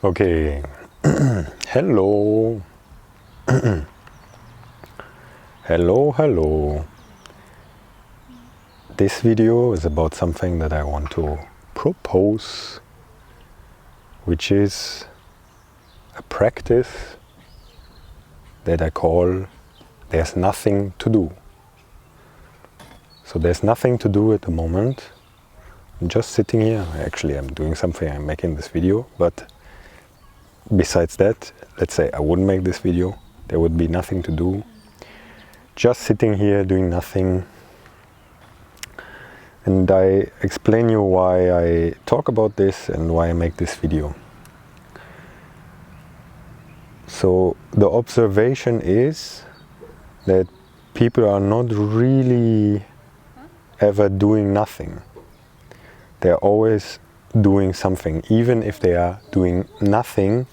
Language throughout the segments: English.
Okay, hello, hello. This video is about something that I want to propose, which is a practice that I call there's nothing to do. So there's nothing to do at the moment. I'm just sitting here. Actually, I'm doing something, I'm making this video, but besides that, let's say I wouldn't make this video, there would be nothing to do. Just sitting here doing nothing. And I explain you why I talk about this and why I make this video. So the observation is that people are not really ever doing nothing. They're always doing something. Even if they are doing nothing,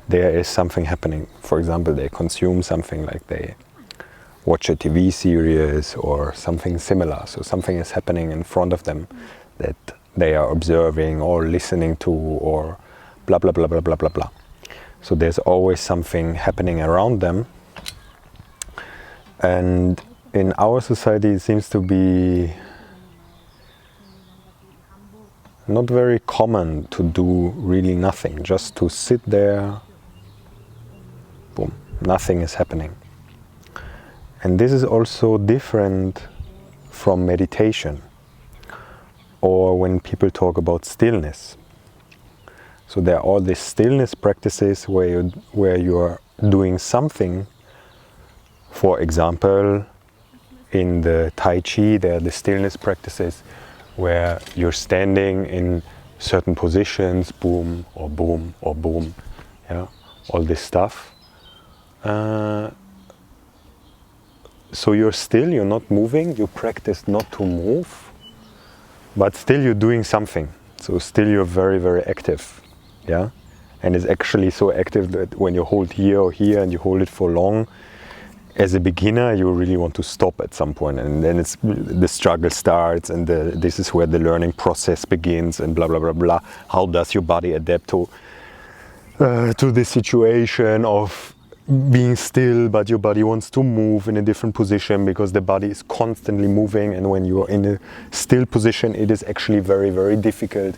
there is something happening. For example, they consume something, like they watch a TV series or something similar. So something is happening in front of them that they are observing or listening to, or blah, blah, blah, blah, blah, blah, blah. So there's always something happening around them. And in our society, it seems to be not very common to do really nothing, just to sit there, boom, nothing is happening. And this is also different from meditation, or when people talk about stillness. So there are all these stillness practices where you are doing something. For example, in the Tai Chi, there are the stillness practices where you're standing in certain positions, boom or boom or boom, yeah, all this stuff. So you're still, you're not moving, you practice not to move, but still you're doing something. So still you're very, very active, yeah? And it's actually so active that when you hold here or here and you hold it for long, as a beginner, you really want to stop at some point, and then the struggle starts, and this is where the learning process begins, and blah, blah, blah, blah. How does your body adapt to the situation of being still, but your body wants to move in a different position because the body is constantly moving, and when you're in a still position, it is actually very, very difficult.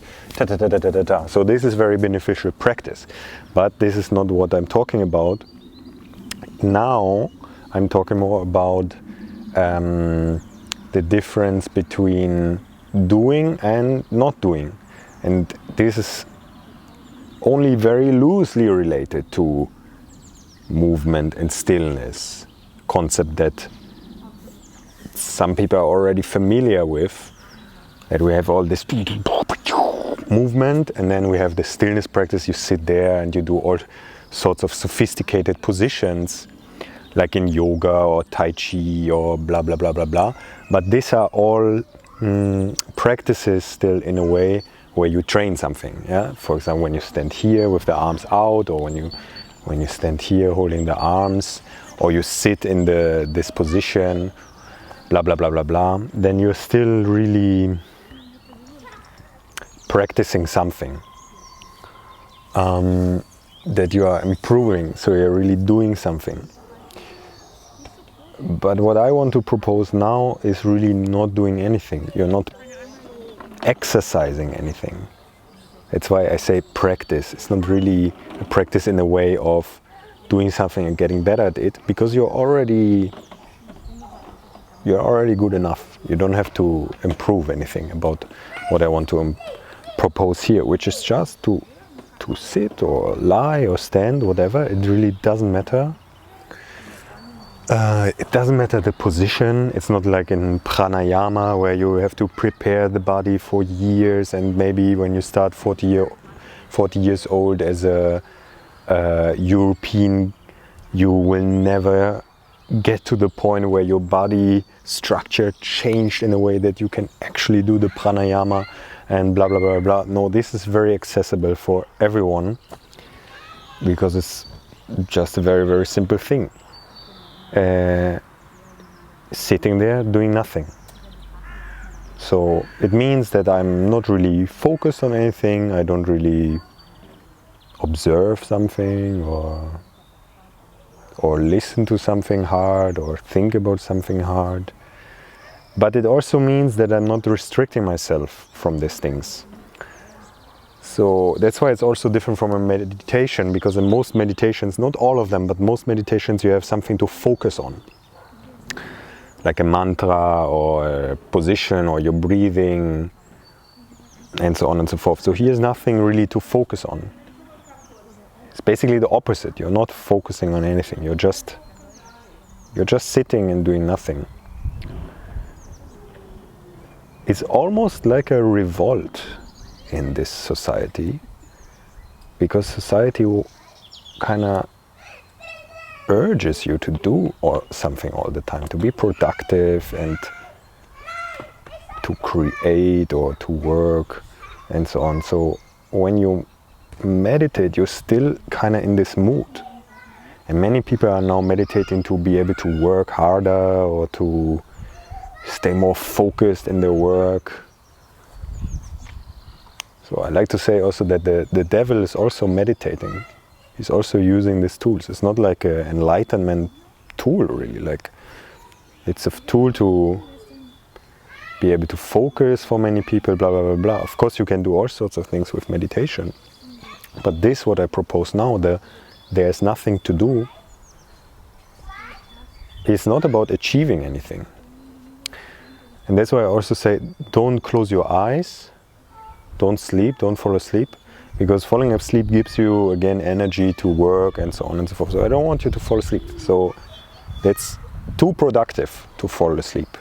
So this is very beneficial practice, but this is not what I'm talking about. Now, I'm talking more about the difference between doing and not doing. And this is only very loosely related to movement and stillness, concept that some people are already familiar with, that we have all this movement and then we have the stillness practice. You sit there and you do all sorts of sophisticated positions, like in yoga or Tai Chi or blah, blah, blah, blah, blah. But these are all practices still in a way where you train something. Yeah? For example, when you stand here with the arms out, or when you stand here holding the arms, or you sit in this position, blah, blah, blah, blah, blah, then you're still really practicing something that you are improving. So you're really doing something. But what I want to propose now is really not doing anything. You're not exercising anything. That's why I say practice. It's not really a practice in a way of doing something and getting better at it, because you're already good enough. You don't have to improve anything about what I want to propose here, which is just to sit or lie or stand, whatever. It really doesn't matter. It doesn't matter the position. It's not like in pranayama where you have to prepare the body for years, and maybe when you start 40 years old as a European, you will never get to the point where your body structure changed in a way that you can actually do the pranayama and blah, blah, blah, blah. No, this is very accessible for everyone because it's just a very, very simple thing. Sitting there doing nothing. So it means that I'm not really focused on anything. I don't really observe something or listen to something hard or think about something hard. But it also means that I'm not restricting myself from these things. So that's why it's also different from a meditation, because in most meditations, not all of them, but most meditations, you have something to focus on. Like a mantra or a position or your breathing and so on and so forth. So here's nothing really to focus on. It's basically the opposite. You're not focusing on anything. You're just sitting and doing nothing. It's almost like a revolt in this society, because society kind of urges you to do something all the time, to be productive and to create or to work and so on. So when you meditate, you're still kind of in this mood. And many people are now meditating to be able to work harder or to stay more focused in their work. So I like to say also that the devil is also meditating. He's also using these tools. It's not like an enlightenment tool, really. Like, it's a tool to be able to focus for many people, blah, blah, blah, blah. Of course, you can do all sorts of things with meditation. But this, what I propose now, there's nothing to do, it's not about achieving anything. And that's why I also say, don't close your eyes. Don't sleep, don't fall asleep, because falling asleep gives you, again, energy to work and so on and so forth. So I don't want you to fall asleep. So that's too productive to fall asleep.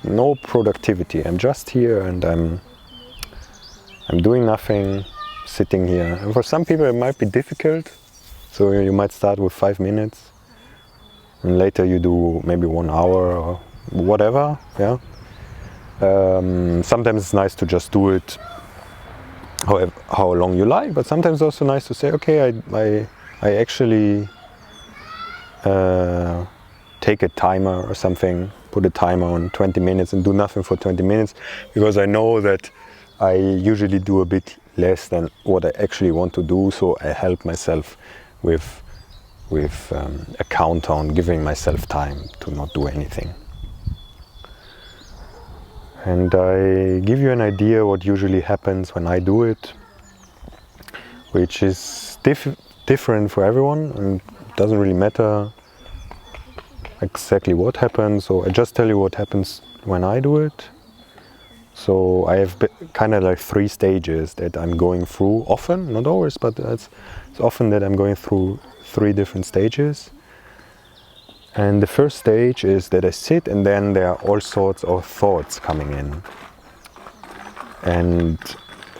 No productivity. I'm just here and I'm doing nothing, sitting here. And for some people it might be difficult. So you might start with 5 minutes and later you do maybe 1 hour or whatever. Yeah. Sometimes it's nice to just do it how long you like, but sometimes it's also nice to say, okay, I actually take a timer or something, put a timer on 20 minutes and do nothing for 20 minutes, because I know that I usually do a bit less than what I actually want to do, so I help myself with a countdown, giving myself time to not do anything. And I give you an idea what usually happens when I do it, which is different for everyone, and it doesn't really matter exactly what happens. So I just tell you what happens when I do it. So I have kind of like 3 stages that I'm going through often, not always, but it's often that I'm going through 3 different stages. And the first stage is that I sit and then there are all sorts of thoughts coming in. And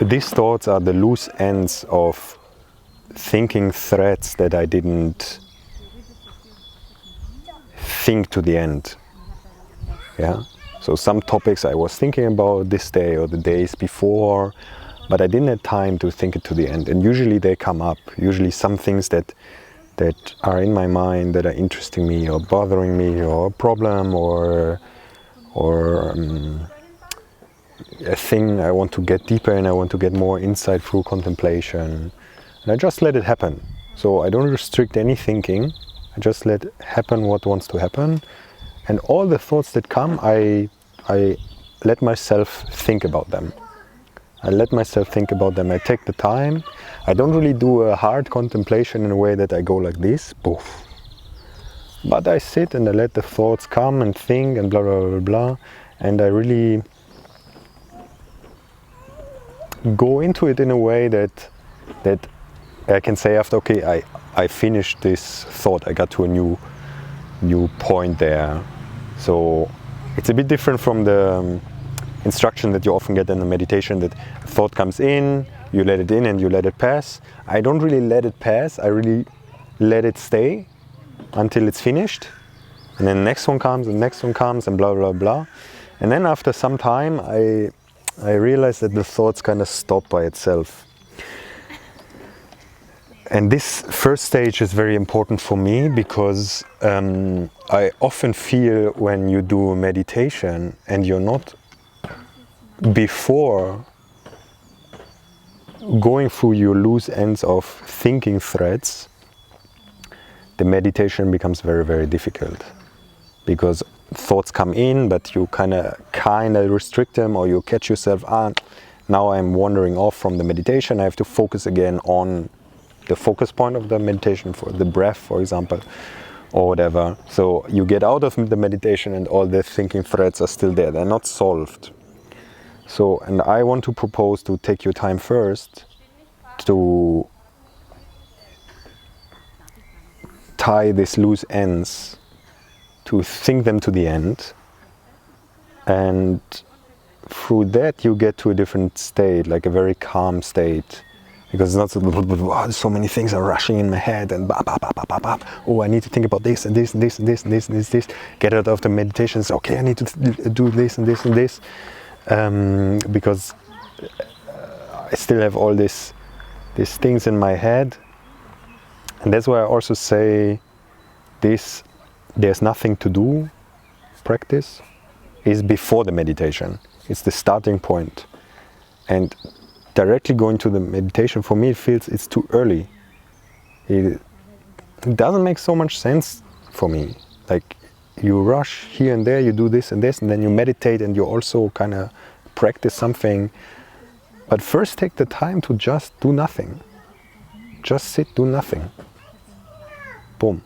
these thoughts are the loose ends of thinking threads that I didn't think to the end. Yeah. So some topics I was thinking about this day or the days before, but I didn't have time to think it to the end. And usually they come up, usually some things that are in my mind that are interesting me or bothering me, or a problem or a thing I want to get deeper in, I want to get more insight through contemplation. And I just let it happen. So I don't restrict any thinking, I just let happen what wants to happen. And all the thoughts that come, I let myself think about them. I let myself think about them. I take the time. I don't really do a hard contemplation in a way that I go like this, poof. But I sit and I let the thoughts come and think and blah, blah, blah, blah. And I really go into it in a way that I can say after, okay, I finished this thought. I got to a new point there. So it's a bit different from the instruction that you often get in the meditation, that thought comes in, you let it in and you let it pass. I don't really let it pass, I really let it stay until it's finished. And then the next one comes and the next one comes and blah, blah, blah. And then after some time, I realize that the thoughts kind of stop by itself. And this first stage is very important for me because I often feel when you do meditation and you're not before going through your loose ends of thinking threads, the meditation becomes very, very difficult, because thoughts come in, but you kind of restrict them, or you catch yourself, now I'm wandering off from the meditation. I have to focus again on the focus point of the meditation, for the breath, for example, or whatever. So you get out of the meditation and all the thinking threads are still there. They're not solved. So, and I want to propose to take your time first to tie these loose ends, to think them to the end, and through that you get to a different state, like a very calm state, because it's not so many things are rushing in my head and oh, I need to think about this and this and this and this and this and this, get out of the meditation. So, okay, I need to do this and this and this, because I still have all these things in my head. And that's why I also say this, there's nothing to do practice is before the meditation. It's the starting point. And directly going to the meditation, for me, it feels it's too early. It doesn't make so much sense for me. Like, you rush here and there, you do this and this, and then you meditate and you also kind of practice something. But first take the time to just do nothing. Just sit, do nothing. Boom.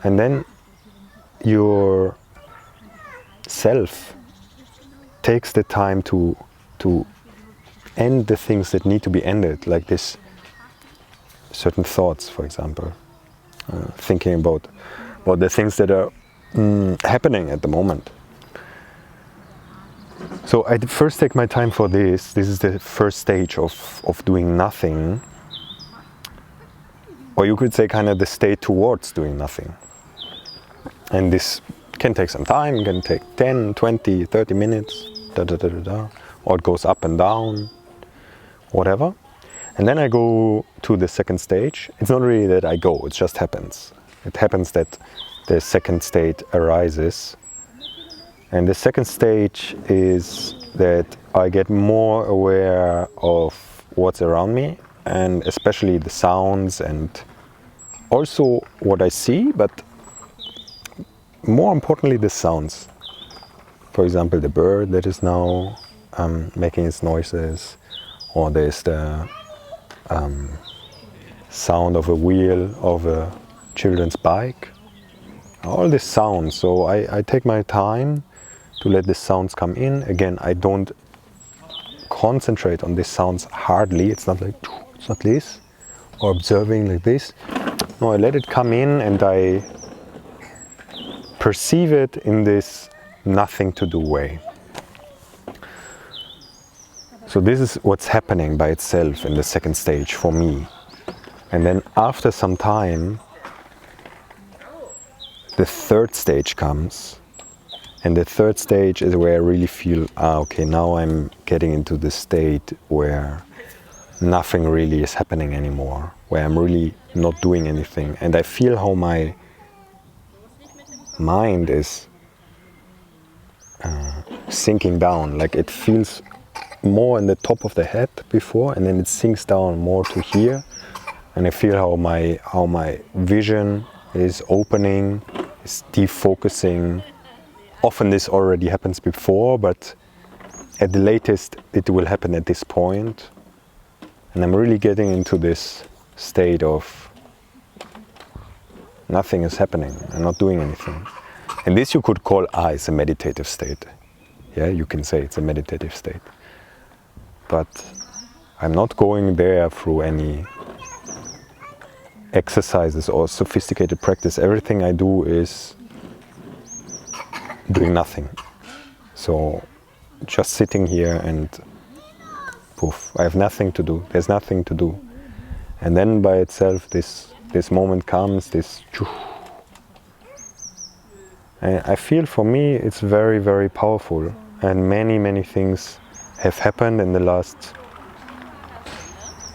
And then your self takes the time to end the things that need to be ended, like this certain thoughts, for example, thinking about the things that are happening at the moment. So I first take my time for this. This is the first stage of doing nothing, or you could say kind of the state towards doing nothing. And this can take some time, it can take 10, 20, 30 minutes, or it goes up and down, whatever. And then I go to the second stage. It's not really that I go, it just happens. It happens that the second state arises. And the second stage is that I get more aware of what's around me, and especially the sounds and also what I see, but more importantly the sounds. For example, the bird that is now making its noises, or there's the sound of a wheel of a children's bike. All these sounds. So I take my time to let the sounds come in. Again, I don't concentrate on these sounds hardly. It's not like, it's not this, or observing like this. No, I let it come in and I perceive it in this nothing to do way. So this is what's happening by itself in the second stage for me. And then after some time, the third stage comes. And the third stage is where I really feel, okay, now I'm getting into the state where nothing really is happening anymore, where I'm really not doing anything. And I feel how my mind is sinking down, like it feels more in the top of the head before, and then it sinks down more to here, and I feel how my vision is opening, is defocusing. Often this already happens before, but at the latest it will happen at this point, and I'm really getting into this state of nothing is happening, I'm not doing anything. And this you could call, it's a meditative state. Yeah, you can say it's a meditative state. But I'm not going there through any exercises or sophisticated practice. Everything I do is doing nothing. So just sitting here and poof, I have nothing to do. There's nothing to do. And then by itself this moment comes, and I feel for me it's very, very powerful. And many, many things have happened in the last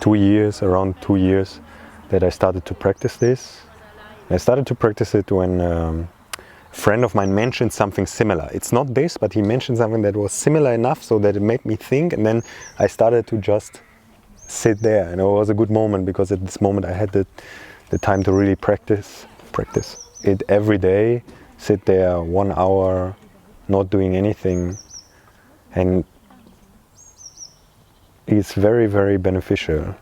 2 years, around 2 years, that I started to practice this. I started to practice it when a friend of mine mentioned something similar. It's not this, but he mentioned something that was similar enough so that it made me think, and then I started to just sit there. And it was a good moment, because at this moment I had the time to really practice it every day, sit there 1 hour, not doing anything. And it's very, very beneficial.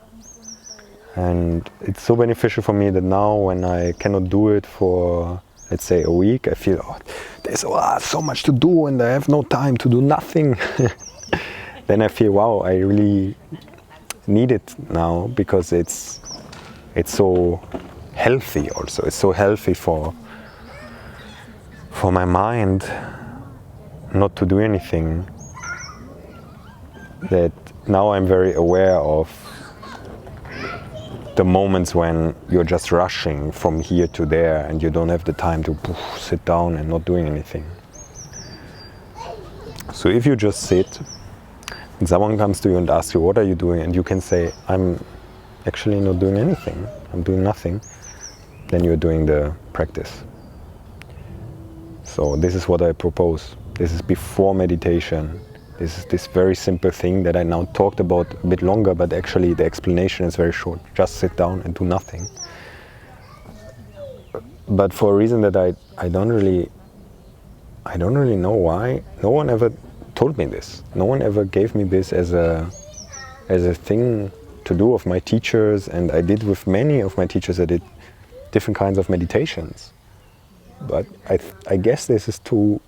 And it's so beneficial for me that now when I cannot do it for, let's say, a week, I feel, oh, there's so much to do and I have no time to do nothing. Then I feel, wow, I really need it now, because it's so healthy also. It's so healthy for my mind not to do anything, that now I'm very aware of the moments when you're just rushing from here to there and you don't have the time to sit down and not doing anything. So if you just sit and someone comes to you and asks you, what are you doing? And you can say, I'm actually not doing anything, I'm doing nothing. Then you're doing the practice. So this is what I propose. This is before meditation. This is this very simple thing that I now talked about a bit longer, but actually the explanation is very short. Just sit down and do nothing. But for a reason that I don't really know why, no one ever told me this. No one ever gave me this as a thing to do of my teachers, and I did with many of my teachers. I did different kinds of meditations. But I guess this is too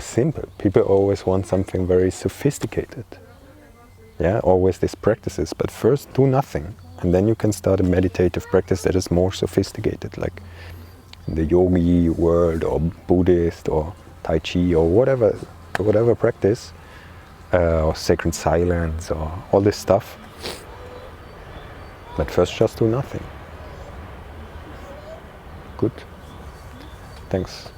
simple. People always want something very sophisticated. Yeah, always these practices. But first do nothing, and then you can start a meditative practice that is more sophisticated, like in the yogi world or Buddhist or Tai Chi or whatever practice, or sacred silence or all this stuff. But first just do nothing. Good. Thanks.